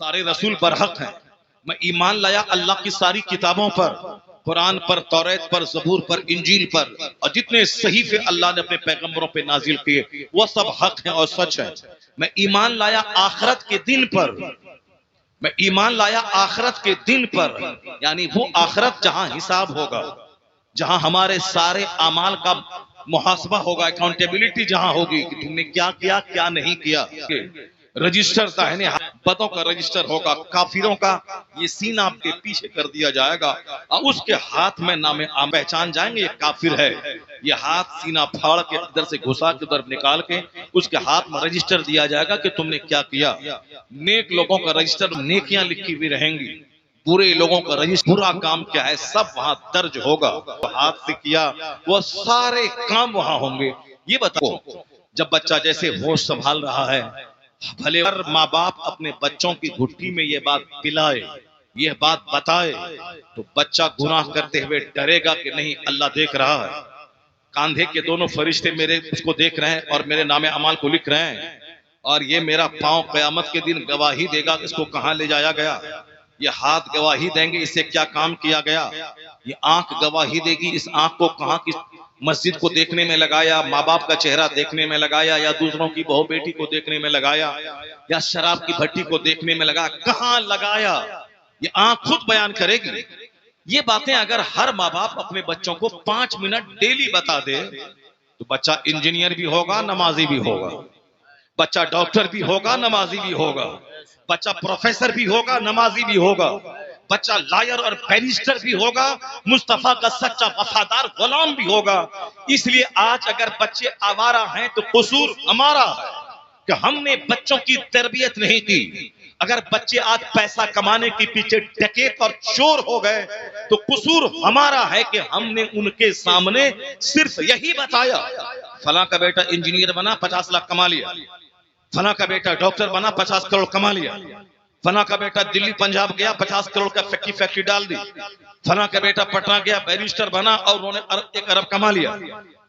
سارے رسول برحق ہیں. میں ایمان لایا اللہ کی ساری کتابوں پر، قرآن پر، توریت پر، زبور پر، انجیل پر، اور جتنے صحیفے اللہ نے اپنے پیغمبروں پہ نازل کیے وہ سب حق ہیں اور سچ ہیں. میں ایمان لایا آخرت کے دن پر، میں ایمان لایا آخرت کے دن پر، یعنی وہ آخرت جہاں حساب ہوگا، جہاں ہمارے سارے اعمال کا محاسبہ ہوگا، اکاؤنٹیبلٹی جہاں ہوگی کہ تم نے کیا کیا کیا نہیں کیا. رجسٹر داہنے بدوں کا رجسٹر ہوگا، کافروں کا یہ سینہ آپ کے پیچھے کر دیا جائے گا اور اس کے ہاتھ میں نام پہچان جائیں گے یہ کافر ہے. یہ ہاتھ سینہ پھاڑ کے ادھر سے گھسا کے ادھر نکال کے اس کے ہاتھ میں رجسٹر دیا جائے گا کہ تم نے کیا کیا. نیک لوگوں کا رجسٹر نیکیاں لکھی ہوئی رہیں گی، برے لوگوں کا رجسٹر برا کام کیا ہے سب وہاں درج ہوگا. ہاتھ سے کیا وہ سارے کام وہاں ہوں گے. یہ بتاؤ جب بچہ جیسے ہوش سنبھال رہا ہے، بھلے ہر ماں باپ اپنے بچوں کی گھٹی میں یہ بات پلائے، یہ بات بتائے، تو بچہ گناہ کرتے ہوئے ڈرے گا کہ نہیں اللہ دیکھ رہا ہے. کاندھے کے دونوں فرشتے میرے اس کو دیکھ رہے ہیں اور میرے نام اعمال کو لکھ رہے ہیں، اور یہ میرا پاؤں قیامت کے دن گواہی دے گا اس کو کہاں لے جایا گیا. یہ ہاتھ گواہی دیں گے اس سے کیا کام کیا گیا. یہ آنکھ گواہی دے گی اس آنکھ کو کہاں کی مسجد کو دیکھنے میں لگایا، ماں باپ کا چہرہ دیکھنے میں لگایا، یا دوسروں کی بہو بیٹی کو دیکھنے میں لگایا، یا شراب کی بھٹی کو دیکھنے میں لگایا، کہاں لگایا. یہ آنکھ خود بیان کرے گی. یہ باتیں اگر ہر ماں باپ اپنے بچوں کو 5 منٹ ڈیلی بتا دے تو بچہ انجینئر بھی ہوگا، نمازی بھی ہوگا، بچہ ڈاکٹر بھی ہوگا، نمازی بھی ہوگا، بچہ پروفیسر بھی ہوگا، نمازی بھی ہوگا، بچہ لائر اور بیرسٹر بھی ہوگا، مصطفیٰ کا سچا وفادار غلام بھی ہوگا. اس لیے آج اگر بچے آوارہ ہیں تو قصور ہمارا ہے کہ ہم نے بچوں کی تربیت نہیں کی. اگر بچے آج پیسہ کمانے کے پیچھے ڈکیت اور چور ہو گئے تو قصور ہمارا ہے کہ ہم نے ان کے سامنے صرف یہی بتایا فلاں کا بیٹا انجینئر بنا 50 لاکھ کما لیا، فلاں کا بیٹا ڈاکٹر بنا 50 کروڑ کما لیا، فلاں کا بیٹا دلی پنجاب گیا 50 کروڑ کا فیکٹری ڈال دی، فلاں کا بیٹا پٹنہ گیا بیرسٹر بنا اور انہوں نے 1 ارب کما لیا،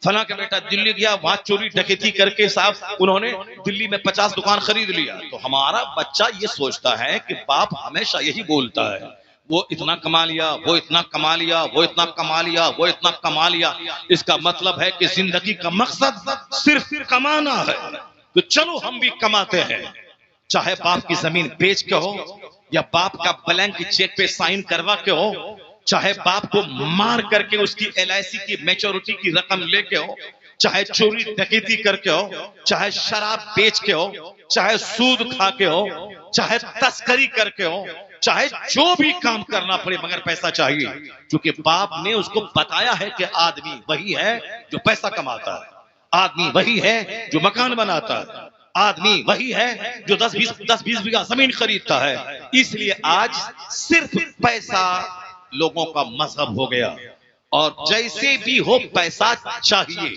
فلاں کا بیٹا دلی گیا وہاں چوری ڈکیتی کر کے صاحب انہوں نے دلی میں 50 دکان خرید لیا. تو ہمارا بچہ یہ سوچتا ہے کہ باپ ہمیشہ یہی بولتا ہے وہ اتنا کما لیا، وہ اتنا کما لیا، وہ اتنا کما لیا، وہ اتنا کما لیا. اس کا مطلب ہے کہ زندگی کا مقصد صرف کمانا ہے. تو چلو ہم بھی کماتے ہیں، چاہے باپ کی زمین بیچ کے ہو، یا باپ کا بلینک چیک پہ سائن کروا کے ہو، چاہے باپ کو مار کر کے اس کی LIC کی میچورٹی کی رقم لے کے ہو، چاہے چوری ڈکیتی کر کے ہو، چاہے شراب بیچ کے ہو، چاہے سود کھا کے ہو، چاہے تسکری کر کے ہو، چاہے جو بھی کام کرنا پڑے مگر پیسہ چاہیے. کیونکہ باپ نے اس کو بتایا ہے کہ آدمی وہی ہے جو پیسہ کماتا ہے، آدمی وہی ہے جو مکان بناتا ہے، آدمی وہی ہے جو 10-20 بیگھہ زمین خریدتا ہے. اس لیے آج صرف پیسہ لوگوں کا مذہب ہو گیا، اور جیسے بھی ہو پیسہ چاہیے،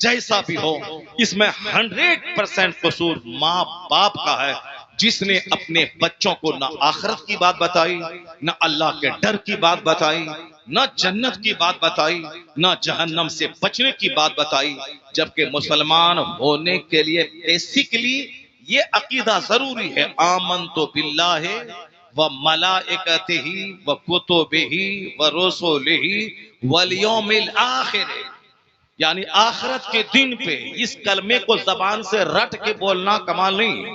جیسا بھی ہو. اس میں 100% قصور ماں باپ کا ہے جس نے اپنے بچوں کو نہ آخرت کی بات بتائی، نہ اللہ کے ڈر کی بات بتائی، نہ جنت کی بات بتائی، نہ جہنم سے بچنے کی بات بتائی. جبکہ مسلمان ہونے کے لیے بیسیکلی یہ عقیدہ ضروری ہے، آمنت باللہ وملائکتہ وکتبہ ورسلہ والیوم الآخر. یعنی آخرت کے دن پہ اس کلمے کو زبان سے رٹ کے بولنا کمال نہیں،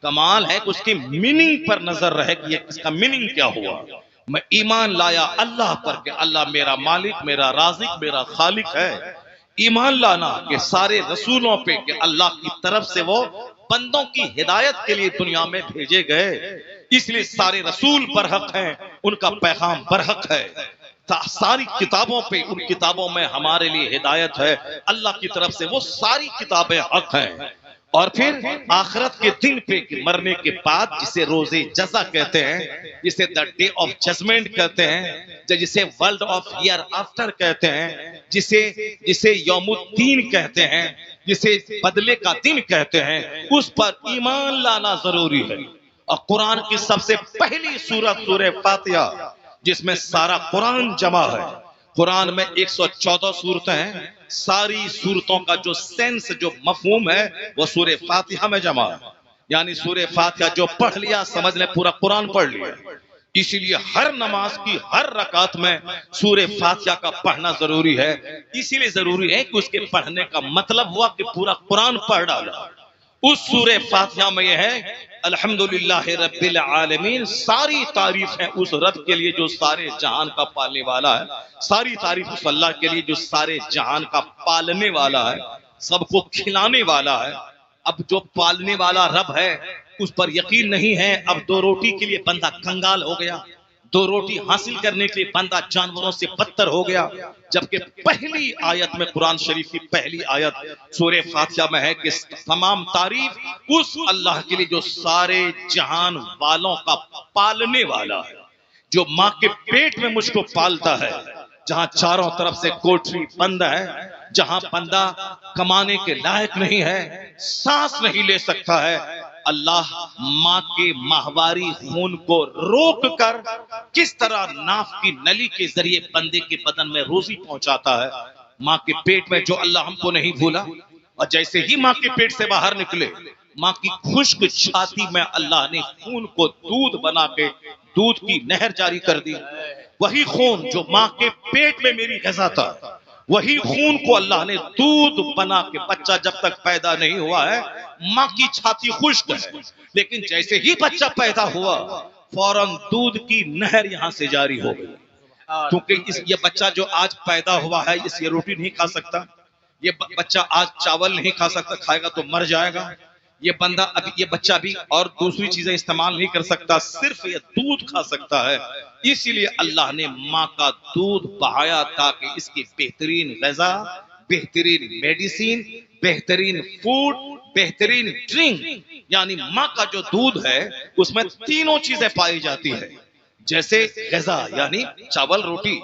کمال ہے کہ اس کی میننگ پر نظر رہے کہ اس کا میننگ کیا ہوا. میں ایمان لایا اللہ پر کہ اللہ میرا مالک، میرا رازق، میرا خالق ہے. ایمان لانا کہ سارے رسولوں پہ کہ اللہ کی طرف سے وہ بندوں کی ہدایت کے لیے دنیا میں بھیجے گئے، اس لیے سارے رسول برحق ہیں، ان کا پیغام برحق ہے. ساری کتابوں پہ ان کتابوں میں ہمارے لیے ہدایت ہے، اللہ کی طرف سے وہ ساری کتابیں حق ہیں. اور پھر آخرت کے دن پہ مرنے کے بعد جسے روز جزا کہتے ہیں، جسے دا ڈے آف ججمنٹ کہتے ہیں، جسے ورلڈ آف ہیئر آفٹر کہتے ہیں، جسے یوم الدین کہتے ہیں، جسے بدلے کا دن کہتے ہیں، اس پر ایمان لانا ضروری ہے. اور قرآن کی سب سے پہلی سورت سورہ فاتحہ جس میں سارا قرآن جمع ہے. قرآن میں 114 سورتیں ہیں، ساری سورتوں کا جو سینس جو مفہوم ہے وہ سورہ فاتحہ میں جمع ہے. یعنی سورہ فاتحہ جو پڑھ لیا سمجھ لیں پورا قرآن پڑھ لیا. اسی لیے ہر نماز کی ہر رکعت میں سورہ فاتحہ کا پڑھنا ضروری ہے. اسی لیے ضروری ہے کہ اس کے پڑھنے کا مطلب ہوا کہ پورا قرآن پڑھ ڈالا. اس سورہ فاتحہ میں یہ ہے الحمدللہ رب العالمین، ساری تعریف ہے اس رب کے لیے جو سارے جہان کا پالنے والا ہے. ساری تعریف اس اللہ کے لیے جو سارے جہان کا پالنے والا ہے، سب کو کھلانے والا ہے. اب جو پالنے والا رب ہے اس پر یقین نہیں ہے. اب 2 روٹی کے لیے بندہ کنگال ہو گیا، 2 روٹی حاصل کرنے کے لیے بندہ جانوروں سے بدتر ہو گیا. جبکہ پہلی آیت میں قرآن شریف کی پہلی آیت سورہ فاتحہ میں ہے کہ تمام تعریف اس اللہ کے لیے جو سارے جہان والوں کا پالنے والا ہے، جو ماں کے پیٹ میں مجھ کو پالتا ہے، جہاں چاروں طرف سے کوٹری بند ہے، جہاں بندہ کمانے کے لائق نہیں ہے، سانس نہیں لے سکتا ہے، اللہ ماں کے ماہواری خون کو روک کر کس طرح ناف کی نلی کے ذریعے بندے کے بدن میں روزی پہنچاتا ہے. ماں کے پیٹ میں جو اللہ ہم کو نہیں بھولا، اور جیسے ہی ماں کے پیٹ سے باہر نکلے ماں کی خشک چھاتی میں اللہ نے خون کو دودھ بنا کے دودھ کی نہر جاری کر دی. وہی خون جو ماں کے پیٹ میں میری غذا تھا، وہی خون کو اللہ نے دودھ بنا کے، بچہ جب تک پیدا نہیں ہوا ہے ماں کی چھاتی خشک ہے، لیکن جیسے ہی بچہ پیدا ہوا فوراً دودھ کی نہر یہاں سے جاری ہو گئی. کیونکہ یہ بچہ جو آج پیدا ہوا ہے یہ روٹی نہیں کھا سکتا، یہ بچہ آج چاول نہیں کھا سکتا، کھائے گا تو مر جائے گا. یہ بچہ بھی اور دوسری چیزیں استعمال نہیں کر سکتا، صرف یہ دودھ کھا سکتا ہے. اسی لیے اللہ نے ماں کا دودھ بہایا تاکہ اس کی بہترین غذا، بہترین میڈیسین، بہترین فوڈ، بہترین ڈرنک، یعنی ماں کا جو دودھ ہے اس میں تینوں چیزیں پائی جاتی ہے. جیسے غذا یعنی چاول روٹی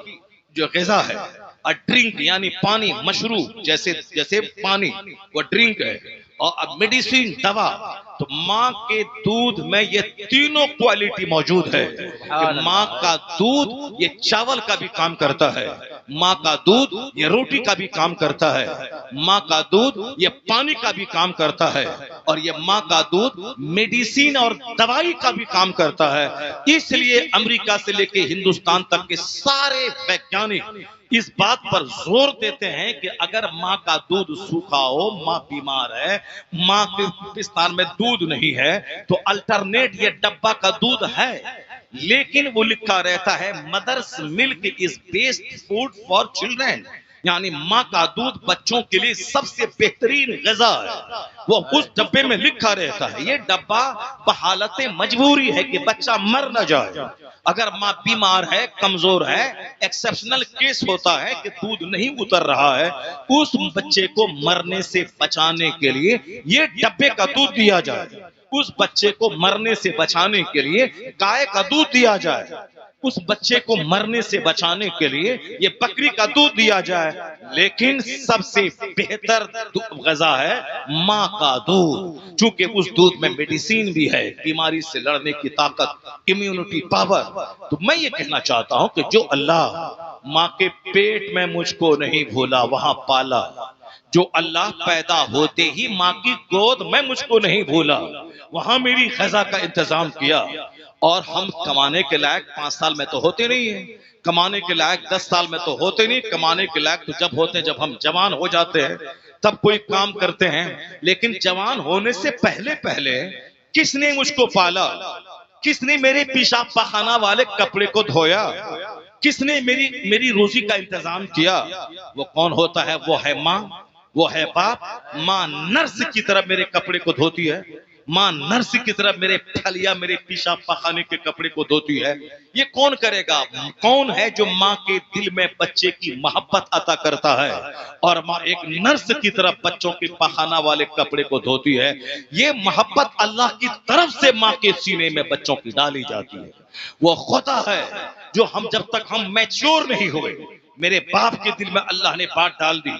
جو غذا ہے، اور ڈرنک یعنی پانی، مشروب جیسے پانی وہ ڈرنک ہے، اور اب میڈیسین دوا. تو ماں کے دودھ میں یہ تینوں کوالٹی موجود ہے کہ ماں کا دودھ یہ چاول کا بھی کام کرتا ہے، ماں کا دودھ یہ روٹی کا بھی کام کرتا ہے، ماں کا دودھ یہ پانی کا بھی کام کرتا ہے، اور یہ ماں کا دودھ میڈیسین اور دوائی کا بھی کام کرتا ہے. اس لیے امریکہ سے لے کے ہندوستان تک کے سارے ویگیانک اس بات پر زور دیتے ہیں کہ اگر ماں کا دودھ سوکھا ہو، ماں بیمار ہے، ماں کے پستان میں دودھ نہیں ہے، تو الٹرنیٹ یہ ڈبہ کا دودھ ہے، لیکن وہ لکھا رہتا ہے mother's milk is best food for children, یعنی ماں کا دودھ بچوں کے لیے سب سے بہترین غذا ہے. وہ اس ڈبے میں لکھا رہتا ہے. یہ ڈبہ بحالت مجبوری ہے کہ بچہ مر نہ جائے. اگر ماں بیمار ہے، کمزور ہے، ایکسپشنل کیس ہوتا ہے کہ دودھ نہیں اتر رہا ہے، اس بچے کو مرنے سے بچانے کے لیے یہ ڈبے کا دودھ دیا جائے. اس بچے کو مرنے سے بچانے کے لیے گائے کا دودھ دیا جائے. اس بچے کو مرنے سے بچانے کے لیے یہ بکری کا دودھ دیا جائے. لیکن سب سے بہتر غذا ہے ماں کا دودھ، چونکہ اس دودھ میں میڈیسین بھی ہے، بیماری سے لڑنے کی طاقت، امیونٹی پاور. تو میں یہ کہنا چاہتا ہوں کہ جو اللہ ماں کے پیٹ میں مجھ کو نہیں بھولا وہاں پالا، جو اللہ پیدا ہوتے ہی ماں کی گود میں مجھ کو نہیں بھولا وہاں میری غذا کا انتظام کیا. اور ہم کمانے کے لائق 5 سال میں تو ہوتے نہیں ہیں، کمانے کے لائق 10 سال میں تو ہوتے نہیں، کمانے کے لائق تو جب ہوتے ہیں جب ہم جوان ہو جاتے ہیں تب کوئی کام کرتے ہیں. لیکن جوان ہونے سے پہلے کس نے مجھ کو پالا؟ کس نے میرے پیشاب پخانہ والے کپڑے کو دھویا؟ کس نے میری روزی کا انتظام کیا؟ وہ کون ہوتا ہے؟ وہ ہے ماں، وہ ہے باپ. ماں نرس کی طرح میرے کپڑے کو دھوتی ہے، ماں نرس کی طرح میرے پھلیا میرے پیشاب پخانے کے کپڑے کو دھوتی ہے. یہ کون کرے گا؟ کون ہے جو ماں کے دل میں بچے کی محبت عطا کرتا ہے اور ماں ایک نرس کی طرح بچوں کے پخانہ والے کپڑے کو دھوتی ہے؟ یہ محبت اللہ کی طرف سے ماں کے سینے میں بچوں کی ڈالی جاتی ہے. وہ خدا ہے جو جب تک ہم میچور نہیں ہوئے میرے باپ کے دل میں اللہ نے بات ڈال دی.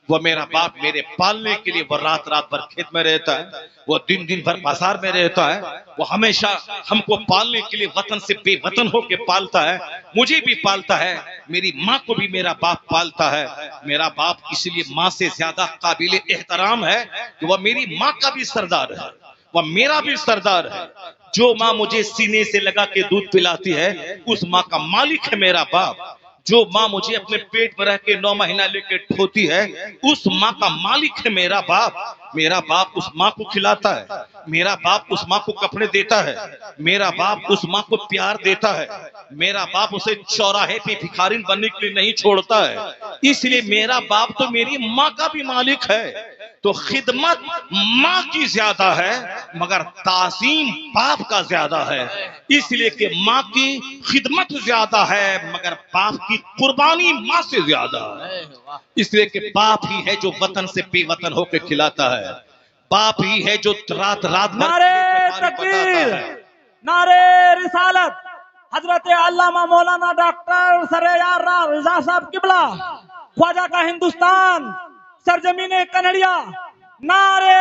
وہ میرا باپ میرے پالنے کے لیے وہ رات بھر کھیت میں رہتا ہے، وہ دن بھر بازار میں رہتا ہے، وہ ہمیشہ ہم کو پالنے کے لیے وطن سے بے وطن ہو کے پالتا ہے. مجھے بھی پالتا ہے، میری ماں کو بھی میرا باپ پالتا ہے. میرا باپ اس لیے ماں سے زیادہ قابل احترام ہے کہ وہ میری ماں کا بھی سردار ہے، وہ میرا بھی سردار ہے. جو ماں مجھے سینے سے لگا کے دودھ پلاتی ہے اس ماں کا مالک ہے میرا باپ. جو ماں مجھے اپنے پیٹ میں رہ کے 9 مہینہ لے کے ڈھوتی ہے اس ماں کا مالک ہے میرا باپ. میرا باپ اس ماں کو کھلاتا ہے, میرا باپ اس ماں کو کپڑے دیتا ہے, میرا باپ اس ماں کو پیار دیتا ہے, میرا باپ اسے چوراہے پہ بھکارین بننے کے لیے نہیں چھوڑتا ہے. اس لیے میرا باپ تو میری ماں کا بھی مالک ہے. تو خدمت ماں کی زیادہ ہے مگر تعظیم باپ کا زیادہ ہے. اس لیے کہ ماں کی خدمت زیادہ ہے مگر باپ کی قربانی ماں سے زیادہ ہے. اس لیے کہ باپ ہی ہے جو وطن سے بے وطن ہو کے کھلاتا ہے, باپ ہی ہے جو رات رات نعرے تکبیر, نعرے رسالت, حضرت علامہ مولانا ڈاکٹر سریار رضا صاحب قبلہ, خواجہ کا ہندوستان, سرزمین کنڑیا. نعرے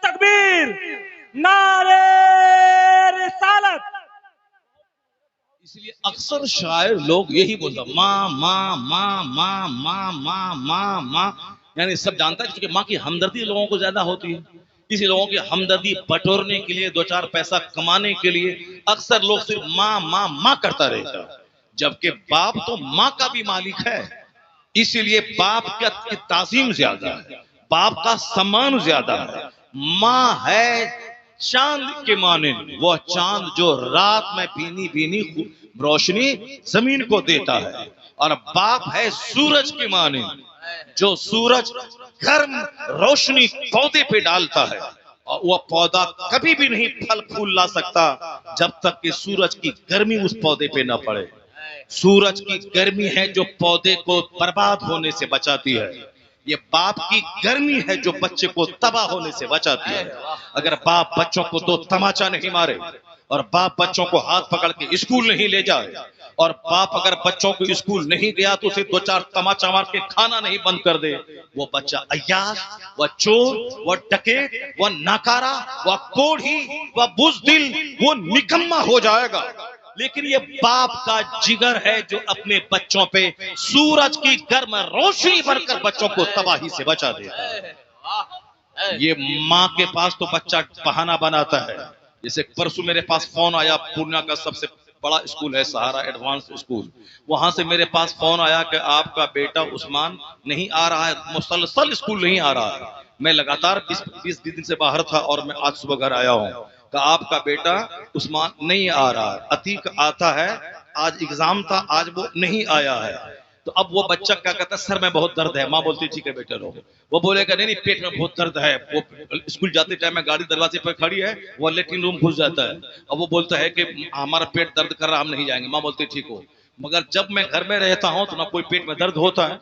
تکبیر, نعرے رسالت. اس لیے اکثر شاعر لوگ یہی بولتا ماں ماں ماں ماں ماں ماں ماں ماں, یعنی سب جانتا ہے کہ ماں کی ہمدردی لوگوں کو زیادہ ہوتی ہے. اسی لوگوں کی ہمدردی بٹورنے کے لیے, 2-4 پیسہ کمانے کے لیے اکثر لوگ صرف ماں ماں ماں کرتا رہتا, جبکہ باپ تو ماں کا بھی مالک ہے. اسی لیے باپ کی تعظیم زیادہ ہے, باپ کا سامان زیادہ ہے. ماں ہے چاند کے مانند, وہ چاند جو رات میں بینی بینی روشنی زمین کو دیتا ہے, اور باپ ہے سورج کے مانند جو سورج گرم روشنی پودے پہ ڈالتا ہے, اور وہ پودا کبھی بھی نہیں پھل پھول لا سکتا جب تک کہ سورج کی گرمی اس پودے پہ نہ پڑے. سورج کی گرمی ہے جو پودے کو برباد ہونے سے بچاتی ہے. یہ باپ کی گرمی ہے جو بچے کو تباہ ہونے سے بچاتی ہے. اگر باپ بچوں کو 2 تماچا نہیں مارے, اور باپ بچوں کو ہاتھ پکڑ کے اسکول نہیں لے جائے, اور باپ اگر بچوں کو اسکول نہیں گیا تو اسے 2-4 تماچا مار کے کھانا نہیں بند کر دے, وہ بچہ عیاش, وہ چور, وہ ڈکیت, وہ ناکارہ, وہ کوڑھی, وہ بزدل, وہ نکما ہو جائے گا. لیکن یہ باپ کا جگر ہے جو اپنے بچوں پہ سورج کی گرم روشنی بھر کر بچوں کو تباہی سے بچا دیتا ہے. یہ ماں کے پاس تو بچہ بہانہ بناتا ہے. جیسے پرسوں میرے پاس فون آیا, پورنیہ کا سب سے بڑا اسکول ہے سہارا ایڈوانس اسکول, وہاں سے میرے پاس فون آیا کہ آپ کا بیٹا عثمان نہیں آ رہا ہے, مسلسل اسکول نہیں آ رہا ہے. میں لگاتار 20 دن سے باہر تھا اور میں آج صبح گھر آیا ہوں کہ آپ کا بیٹا عثمان نہیں آ رہا ہے. عتیق آتا ہے, آج ایگزام تھا, آج وہ نہیں آیا ہے. تو اب وہ بچہ کیا کہتا ہے, سر میں بہت درد ہے. ماں بولتی ٹھیک ہے بیٹے رہو. وہ بولے گا نہیں پیٹ میں بہت درد ہے. وہ اسکول جاتے ٹائم میں گاڑی دروازے پر کھڑی ہے, وہ لیٹرین روم گھس جاتا ہے, اور وہ بولتا ہے کہ ہمارا پیٹ درد کر رہا, ہم نہیں جائیں گے. ماں بولتی ٹھیک ہو. مگر جب میں گھر میں رہتا ہوں تو نہ کوئی پیٹ میں درد ہوتا ہے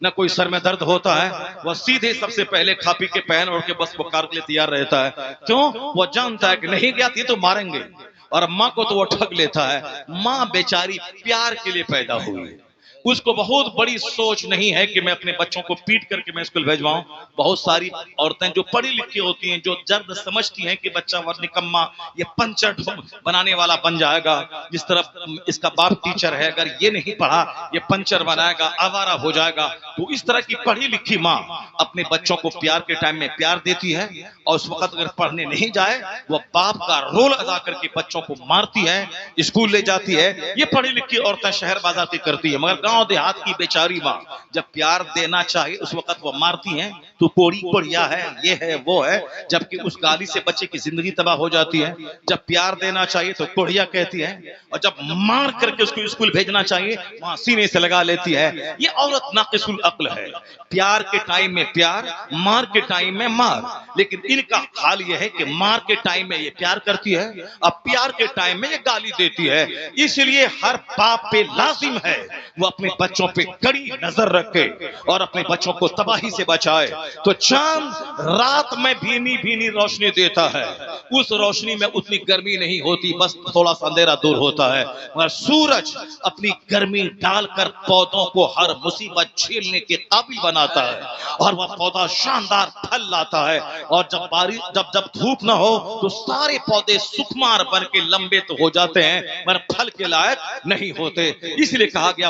نہ کوئی سر میں درد ہوتا ہے. وہ سیدھے سب سے پہلے کھا پی کے پہن اوڑھ کے بس وہ کار کے لیے تیار رہتا ہے. کیوں؟ وہ جانتا ہے کہ نہیں گیا تو ماریں گے, اور ماں کو تو وہ ٹھگ لیتا ہے. ماں بیچاری پیار کے لیے پیدا ہوئی, اس کو بہت بڑی سوچ نہیں ہے کہ میں اپنے بچوں کو پیٹ کر کے میں اسکول بھیجواؤں. بہت ساری عورتیں جو پڑھی لکھی ہوتی ہیں, جو جرد سمجھتی ہیں کہ بچہ وہ نکما یہ پنچر بنانے والا بن جائے گا, جس طرح اس کا باپ ٹیچر ہے, اگر یہ نہیں پڑھا یہ پنچر بنائے گا, آوارہ ہو جائے گا. تو اس طرح کی پڑھی لکھی ماں اپنے بچوں کو پیار کے ٹائم میں پیار دیتی ہے, اور اس وقت اگر پڑھنے نہیں جائے وہ باپ کا رول ادا کر کے بچوں کو مارتی ہے, اسکول لے جاتی ہے. یہ پڑھی لکھی عورتیں شہر بازار کی کرتی ہے, مگر گاؤں دیہات کی بیچاری ماں جب پیار دینا چاہے اس وقت وہ مارتی ہیں. تو کوڑی کوڑیا ہے, یہ ہے وہ ہے, جبکہ اس گالی سے بچے کی زندگی تباہ ہو جاتی ہے. جب پیار دینا چاہیے تو کوڑیا کہتی ہے, اور جب مار کر کے اس کو اسکول بھیجنا چاہیے وہاں سینے سے لگا لیتی ہے. یہ عورت ناقص العقل ہے. پیار کے ٹائم میں پیار, مار کے ٹائم میں مار. لیکن ان کا حال یہ ہے کہ مار کے ٹائم میں یہ پیار کرتی ہے, اب پیار کے ٹائم میں یہ گالی دیتی ہے. اس لیے ہر باپ پہ لازم ہے وہ اپنے بچوں پہ کڑی نظر رکھے اور اپنے بچوں کو تباہی سے بچائے. تو چاند رات میں بھینی بھینی روشنی دیتا ہے, اس روشنی میں اتنی گرمی نہیں ہوتی, بس تھوڑا سا اندھیرا دور ہوتا ہے. مگر سورج اپنی گرمی ڈال کر پودوں کو ہر مصیبت جھیلنے کے قابل بناتا ہے, اور وہ پودا شاندار پھل لاتا ہے. اور جب دھوپ نہ ہو تو سارے پودے سکمار بن کے لمبے تو ہو جاتے ہیں مگر پھل کے لائق نہیں ہوتے. اس لیے کہا گیا